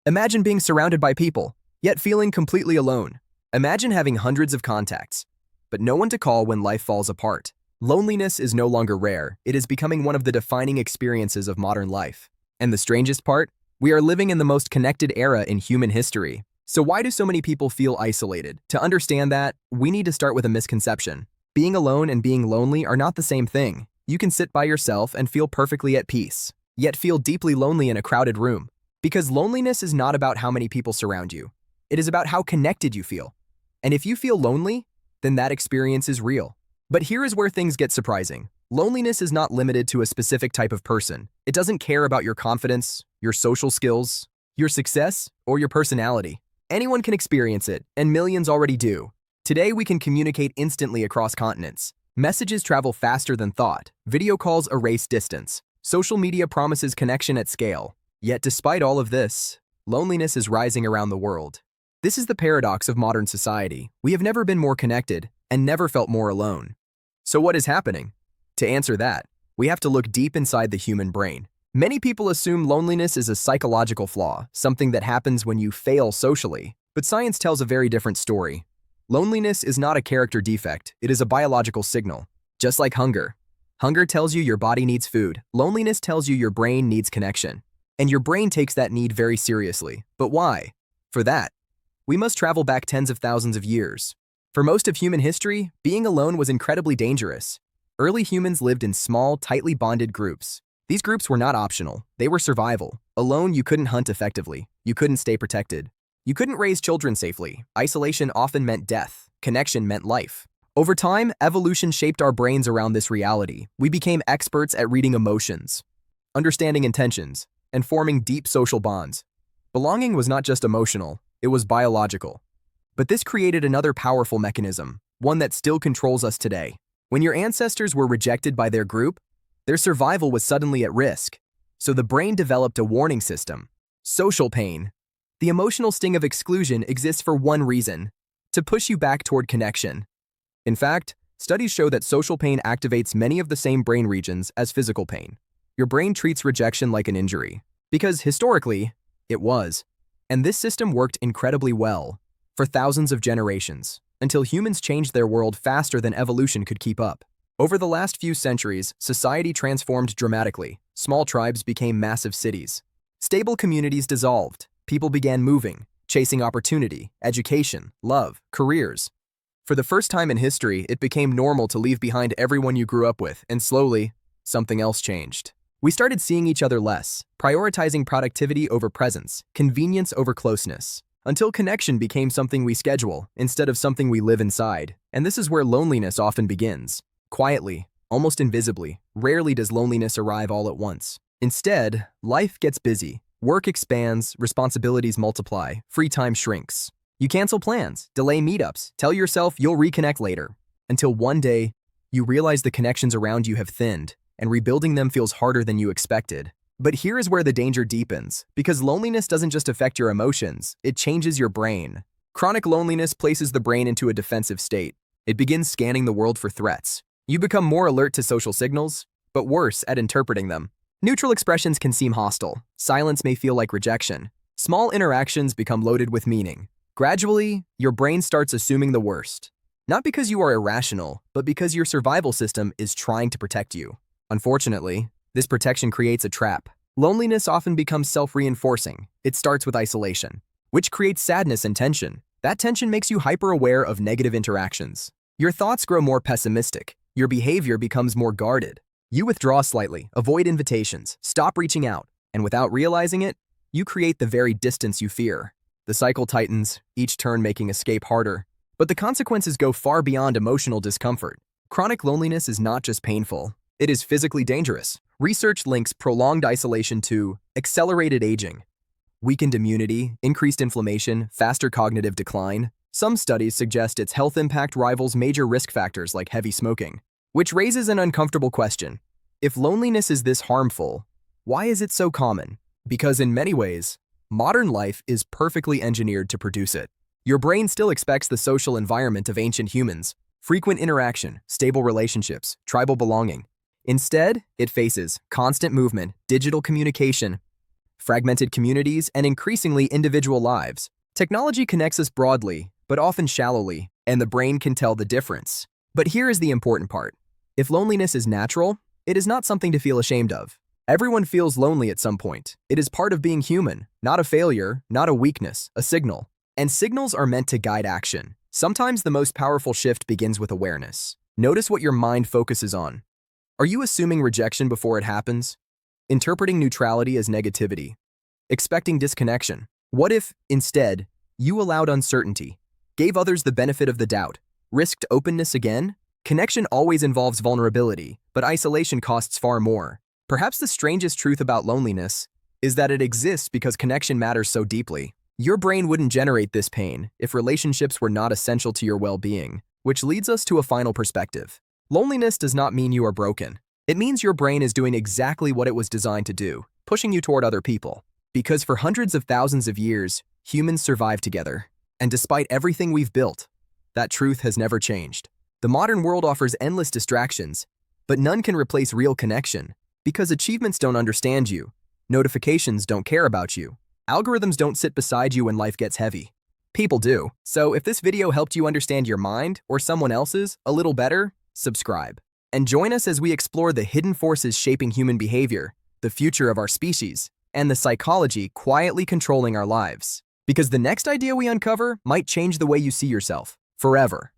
Imagine being surrounded by people, yet feeling completely alone. Imagine having hundreds of contacts, but no one to call when life falls apart. Loneliness is no longer rare. It is becoming one of the defining experiences of modern life. And the strangest part? We are living in the most connected era in human history. So why do so many people feel isolated? To understand that, we need to start with a misconception. Being alone and being lonely are not the same thing. You can sit by yourself and feel perfectly at peace, yet feel deeply lonely in a crowded room. Because loneliness is not about how many people surround you. It is about how connected you feel. And if you feel lonely, then that experience is real. But here is where things get surprising. Loneliness is not limited to a specific type of person. It doesn't care about your confidence, your social skills, your success, or your personality. Anyone can experience it, and millions already do. Today, we can communicate instantly across continents. Messages travel faster than thought. Video calls erase distance. Social media promises connection at scale. Yet despite all of this, loneliness is rising around the world. This is the paradox of modern society. We have never been more connected and never felt more alone. So what is happening? To answer that, we have to look deep inside the human brain. Many people assume loneliness is a psychological flaw, something that happens when you fail socially. But science tells a very different story. Loneliness is not a character defect, it is a biological signal. Just like hunger. Hunger tells you your body needs food. Loneliness tells you your brain needs connection. And your brain takes that need very seriously. But why? For that, we must travel back tens of thousands of years. For most of human history, being alone was incredibly dangerous. Early humans lived in small, tightly bonded groups. These groups were not optional. They were survival. Alone, you couldn't hunt effectively. You couldn't stay protected. You couldn't raise children safely. Isolation often meant death. Connection meant life. Over time, evolution shaped our brains around this reality. We became experts at reading emotions, understanding intentions, and forming deep social bonds. Belonging was not just emotional, it was biological. But this created another powerful mechanism, one that still controls us today. When your ancestors were rejected by their group, their survival was suddenly at risk. So the brain developed a warning system: social pain. The emotional sting of exclusion exists for one reason: to push you back toward connection. In fact, studies show that social pain activates many of the same brain regions as physical pain. Your brain treats rejection like an injury, because historically, it was. And this system worked incredibly well for thousands of generations, until humans changed their world faster than evolution could keep up. Over the last few centuries, society transformed dramatically. Small tribes became massive cities. Stable communities dissolved. People began moving, chasing opportunity, education, love, careers. For the first time in history, it became normal to leave behind everyone you grew up with, and slowly, something else changed. We started seeing each other less, prioritizing productivity over presence, convenience over closeness, until connection became something we schedule instead of something we live inside. And this is where loneliness often begins. Quietly, almost invisibly. Rarely does loneliness arrive all at once. Instead, life gets busy. Work expands, responsibilities multiply, free time shrinks. You cancel plans, delay meetups, tell yourself you'll reconnect later. Until one day, you realize the connections around you have thinned, and rebuilding them feels harder than you expected. But here is where the danger deepens, because loneliness doesn't just affect your emotions, it changes your brain. Chronic loneliness places the brain into a defensive state. It begins scanning the world for threats. You become more alert to social signals, but worse at interpreting them. Neutral expressions can seem hostile. Silence may feel like rejection. Small interactions become loaded with meaning. Gradually, your brain starts assuming the worst. Not because you are irrational, but because your survival system is trying to protect you. Unfortunately, this protection creates a trap. Loneliness often becomes self-reinforcing. It starts with isolation, which creates sadness and tension. That tension makes you hyper-aware of negative interactions. Your thoughts grow more pessimistic. Your behavior becomes more guarded. You withdraw slightly, avoid invitations, stop reaching out, and without realizing it, you create the very distance you fear. The cycle tightens, each turn making escape harder. But the consequences go far beyond emotional discomfort. Chronic loneliness is not just painful, it is physically dangerous. Research links prolonged isolation to accelerated aging, weakened immunity, increased inflammation, faster cognitive decline. Some studies suggest its health impact rivals major risk factors like heavy smoking, which raises an uncomfortable question. If loneliness is this harmful, why is it so common? Because in many ways, modern life is perfectly engineered to produce it. Your brain still expects the social environment of ancient humans: frequent interaction, stable relationships, tribal belonging. Instead, it faces constant movement, digital communication, fragmented communities, and increasingly individual lives. Technology connects us broadly, but often shallowly, and the brain can tell the difference. But here is the important part. If loneliness is natural, it is not something to feel ashamed of. Everyone feels lonely at some point. It is part of being human, not a failure, not a weakness, a signal. And signals are meant to guide action. Sometimes the most powerful shift begins with awareness. Notice what your mind focuses on. Are you assuming rejection before it happens? Interpreting neutrality as negativity? Expecting disconnection? What if, instead, you allowed uncertainty, gave others the benefit of the doubt, risked openness again? Connection always involves vulnerability, but isolation costs far more. Perhaps the strangest truth about loneliness is that it exists because connection matters so deeply. Your brain wouldn't generate this pain if relationships were not essential to your well-being, which leads us to a final perspective. Loneliness does not mean you are broken. It means your brain is doing exactly what it was designed to do, pushing you toward other people. Because for hundreds of thousands of years, humans survived together. And despite everything we've built, that truth has never changed. The modern world offers endless distractions, but none can replace real connection. Because achievements don't understand you, notifications don't care about you, algorithms don't sit beside you when life gets heavy. People do. So if this video helped you understand your mind, or someone else's, a little better, subscribe. And join us as we explore the hidden forces shaping human behavior, the future of our species, and the psychology quietly controlling our lives. Because the next idea we uncover might change the way you see yourself forever.